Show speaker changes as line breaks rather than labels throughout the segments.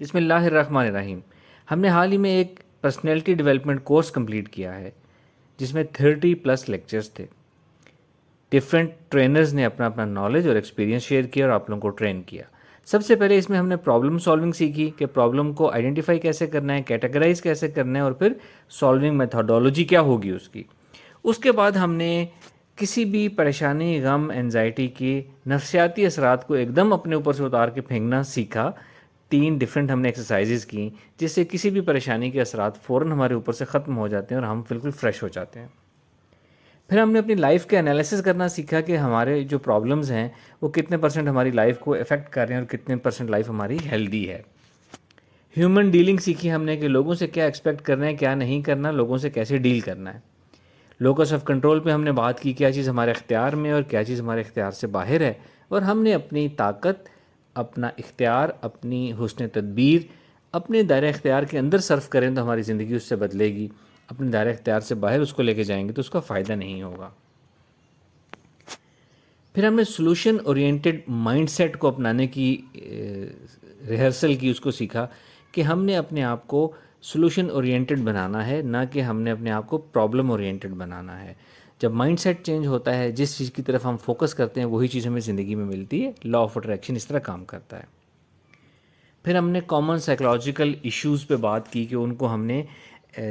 بسم اللہ الرحمن الرحیم. ہم نے حال ہی میں ایک پرسنالٹی ڈیولپمنٹ کورس کمپلیٹ کیا ہے جس میں 30+ لیکچرز تھے. ڈفرینٹ ٹرینرز نے اپنا اپنا نالج اور ایکسپیرینس شیئر کیا اور آپ لوگوں کو ٹرین کیا. سب سے پہلے اس میں ہم نے پرابلم سالونگ سیکھی کہ پرابلم کو آئیڈینٹیفائی کیسے کرنا ہے, کیٹیگرائز کیسے کرنا ہے اور پھر سالونگ میتھڈولوجی کیا ہوگی اس کی. اس کے بعد ہم نے کسی بھی پریشانی, غم, انزائٹی کی نفسیاتی اثرات کو ایک دم اپنے اوپر سے اتار کے پھینکنا سیکھا. 3 ڈفرینٹ ہم نے ایکسرسائزز کی جس سے کسی بھی پریشانی کے اثرات فوراً ہمارے اوپر سے ختم ہو جاتے ہیں اور ہم بالکل فریش ہو جاتے ہیں. پھر ہم نے اپنی لائف کے انالیسس کرنا سیکھا کہ ہمارے جو پرابلمز ہیں وہ کتنے % ہماری لائف کو افیکٹ کر رہے ہیں اور کتنے % لائف ہماری ہیلدی ہے. ہیومن ڈیلنگ سیکھی ہم نے کہ لوگوں سے کیا ایکسپیکٹ کرنا ہے, کیا نہیں کرنا, لوگوں سے کیسے ڈیل کرنا ہے. لوکس آف کنٹرول پہ ہم نے بات کی, کیا چیز ہمارے اختیار میں اور کیا چیز ہمارے اختیار سے باہر ہے, اور ہم نے اپنی طاقت, اپنا اختیار, اپنی حسن تدبیر اپنے دائرہ اختیار کے اندر صرف کریں تو ہماری زندگی اس سے بدلے گی. اپنے دائرہ اختیار سے باہر اس کو لے کے جائیں گے تو اس کا فائدہ نہیں ہوگا. پھر ہم نے سولوشن اورینٹڈ مائنڈ سیٹ کو اپنانے کی ریہرسل کی, اس کو سیکھا کہ ہم نے اپنے آپ کو سولوشن اورینٹڈ بنانا ہے, نہ کہ ہم نے اپنے آپ کو پرابلم اورینٹڈ بنانا ہے. جب مائنڈ سیٹ چینج ہوتا ہے, جس چیز کی طرف ہم فوکس کرتے ہیں وہی چیز ہمیں زندگی میں ملتی ہے. لا آف اٹریکشن اس طرح کام کرتا ہے. پھر ہم نے کامن سائیکلوجیکل ایشوز پہ بات کی کہ ان کو ہم نے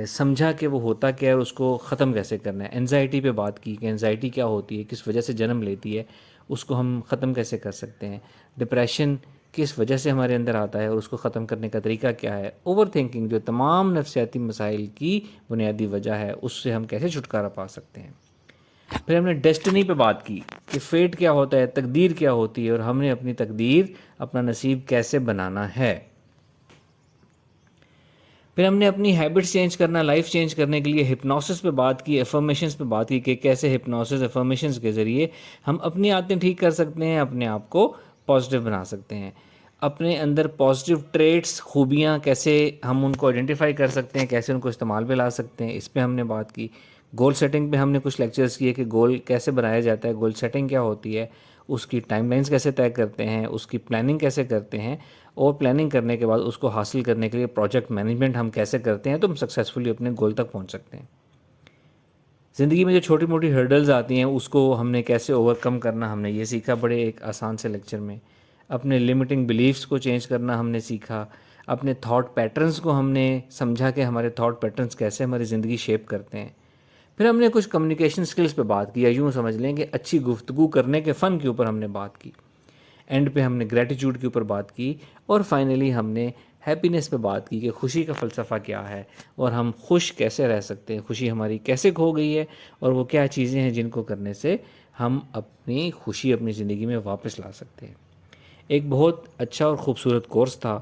سمجھا کہ وہ ہوتا کیا ہے اور اس کو ختم کیسے کرنا ہے. انزائٹی پہ بات کی کہ انزائٹی کیا ہوتی ہے, کس وجہ سے جنم لیتی ہے, اس کو ہم ختم کیسے کر سکتے ہیں. ڈپریشن کس وجہ سے ہمارے اندر آتا ہے اور اس کو ختم کرنے کا طریقہ کیا ہے. اوور تھنکنگ جو تمام نفسیاتی مسائل کی بنیادی وجہ ہے, اس سے ہم کیسے چھٹکارا پا سکتے ہیں. پھر ہم نے ڈیسٹنی پہ بات کی کہ فیٹ کیا ہوتا ہے, تقدیر کیا ہوتی ہے, اور ہم نے اپنی تقدیر, اپنا نصیب کیسے بنانا ہے. پھر ہم نے اپنی ہیبٹس چینج کرنا, لائف چینج کرنے کے لیے ہپنوسس پہ بات کی, افرمیشنز پہ بات کی کہ کیسے ہپنوسس, افرمیشنز کے ذریعے ہم اپنی عادتیں ٹھیک کر سکتے ہیں, اپنے آپ کو پازیٹیو بنا سکتے ہیں. اپنے اندر پازیٹیو ٹریٹس, خوبیاں کیسے ہم ان کو آئیڈینٹیفائی کر سکتے ہیں, کیسے ان کو استعمال پہ لا سکتے ہیں, اس پہ ہم نے بات کی. گول سیٹنگ پہ ہم نے کچھ لیکچرز کیے کہ گول کیسے بنایا جاتا ہے, گول سیٹنگ کیا ہوتی ہے, اس کی ٹائم لائنز کیسے طے کرتے ہیں, اس کی پلاننگ کیسے کرتے ہیں, اور پلاننگ کرنے کے بعد اس کو حاصل کرنے کے لیے پروجیکٹ مینجمنٹ ہم کیسے کرتے ہیں تو ہم سکسیزفلی اپنے گول تک پہنچ سکتے ہیں. زندگی میں جو چھوٹی موٹی ہرڈلز آتی ہیں اس کو ہم نے کیسے اوور کم کرنا, ہم نے یہ سیکھا بڑے ایک آسان سے لیکچر میں. اپنے لمیٹنگ بلیفز کو چینج کرنا ہم نے سیکھا. اپنے تھاٹ پیٹرنز کو ہم نے سمجھا کہ ہمارے تھاٹ پیٹرنز کیسے ہماری زندگی شیپ کرتے ہیں. پھر ہم نے کچھ کمیونیکیشن سکلز پہ بات کی, یا یوں سمجھ لیں کہ اچھی گفتگو کرنے کے فن کے اوپر ہم نے بات کی. اینڈ پہ ہم نے گریٹیٹیوڈ کے اوپر بات کی, اور فائنلی ہم نے ہیپینس پہ بات کی کہ خوشی کا فلسفہ کیا ہے اور ہم خوش کیسے رہ سکتے ہیں, خوشی ہماری کیسے کھو گئی ہے, اور وہ کیا چیزیں ہیں جن کو کرنے سے ہم اپنی خوشی اپنی زندگی میں واپس لا سکتے ہیں. ایک بہت اچھا اور خوبصورت کورس تھا.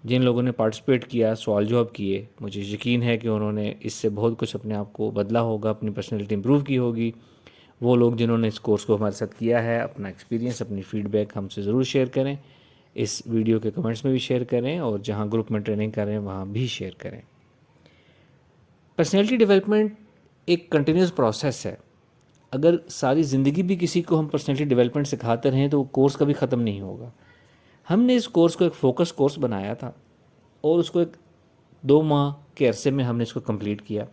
جن لوگوں نے پارٹیسپیٹ کیا, سوال جواب کیے, مجھے یقین ہے کہ انہوں نے اس سے بہت کچھ اپنے آپ کو بدلا ہوگا, اپنی پرسنالٹی امپروو کی ہوگی. وہ لوگ جنہوں نے اس کورس کو ہمارے ساتھ کیا ہے, اپنا ایکسپیرینس, اپنی فیڈ بیک ہم سے ضرور شیئر کریں. اس ویڈیو کے کمنٹس میں بھی شیئر کریں, اور جہاں گروپ میں ٹریننگ کریں وہاں بھی شیئر کریں. پرسنالٹی ڈیولپمنٹ ایک کنٹینیوس پروسیس ہے. اگر ساری زندگی بھی کسی کو ہم پرسنالٹی ڈیولپمنٹ سکھاتے رہیں تو وہ کورس کبھی ختم نہیں ہوگا. ہم نے اس کورس کو ایک فوکس کورس بنایا تھا, اور اس کو ایک 2 ماہ کے عرصے میں ہم نے اس کو کمپلیٹ کیا.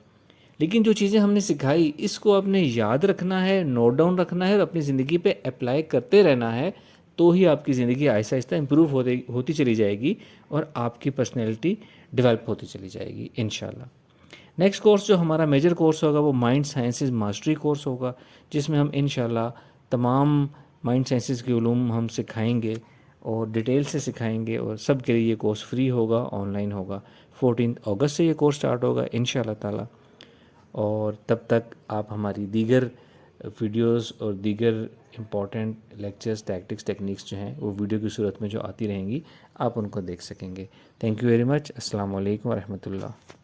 لیکن جو چیزیں ہم نے سکھائی اس کو آپ نے یاد رکھنا ہے, نوٹ ڈاؤن رکھنا ہے, اور اپنی زندگی پہ اپلائی کرتے رہنا ہے, تو ہی آپ کی زندگی آہستہ آہستہ امپروو ہوتی چلی جائے گی اور آپ کی پرسنالٹی ڈیولپ ہوتی چلی جائے گی انشاءاللہ. نیکسٹ کورس جو ہمارا میجر کورس ہوگا وہ مائنڈ سائنسز ماسٹری کورس ہوگا, جس میں ہم انشاءاللہ تمام مائنڈ سائنسز کے علوم ہم سکھائیں گے اور ڈیٹیل سے سکھائیں گے, اور سب کے لیے یہ کورس فری ہوگا, آن لائن ہوگا. 14 اگست سے یہ کورس سٹارٹ ہوگا انشاءاللہ تعالی. اور تب تک آپ ہماری دیگر ویڈیوز اور دیگر امپورٹنٹ لیکچرز, ٹیکٹکس, ٹیکنیکس جو ہیں وہ ویڈیو کی صورت میں جو آتی رہیں گی, آپ ان کو دیکھ سکیں گے. Thank you very much. السلام علیکم ورحمۃ اللہ.